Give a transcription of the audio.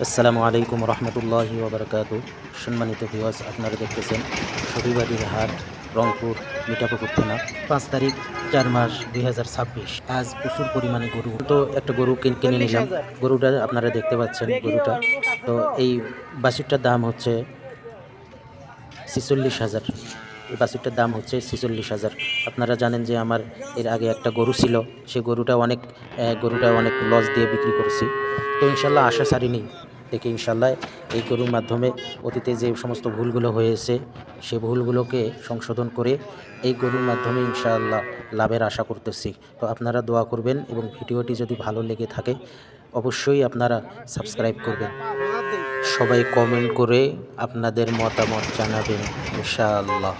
আসসালামু আলাইকুম রহমতুল্লাহি ওবরাকাতু। সম্মানিত ভিউয়ার্স, আপনারা দেখতেছেন শফিবাড়ির হাট, রংপুর, মিঠাপুকুর থানা। 5 তারিখ 4 মাস 2026। আজ প্রচুর পরিমাণে গরু, তো একটা গরু কিনে নিলাম। গরুটা আপনারা দেখতে পাচ্ছেন গরুটা। তো এই বাছুরটার দাম হচ্ছে 46,000। এই বাছুরটার দাম হচ্ছে 46,000। আপনারা জানেন যে আমার এর আগে একটা গরু ছিল, সে গরুটা অনেক লস দিয়ে বিক্রি করছি। তো ইনশাল্লাহ আশা ছাড়িনি, দেখে ইনশাল্লাহ এই গরুর মাধ্যমে অতীতে যে সমস্ত ভুলগুলো হয়েছে সে ভুলগুলোকে সংশোধন করে এই গরুর মাধ্যমে ইনশাআল্লাহ লাভের আশা করতেছি। তো আপনারা দোয়া করবেন এবং ভিডিওটি যদি ভালো লেগে থাকে অবশ্যই আপনারা সাবস্ক্রাইব করবেন। সবাই কমেন্ট করে আপনাদের মতামত জানাবেন ইনশাআল্লাহ।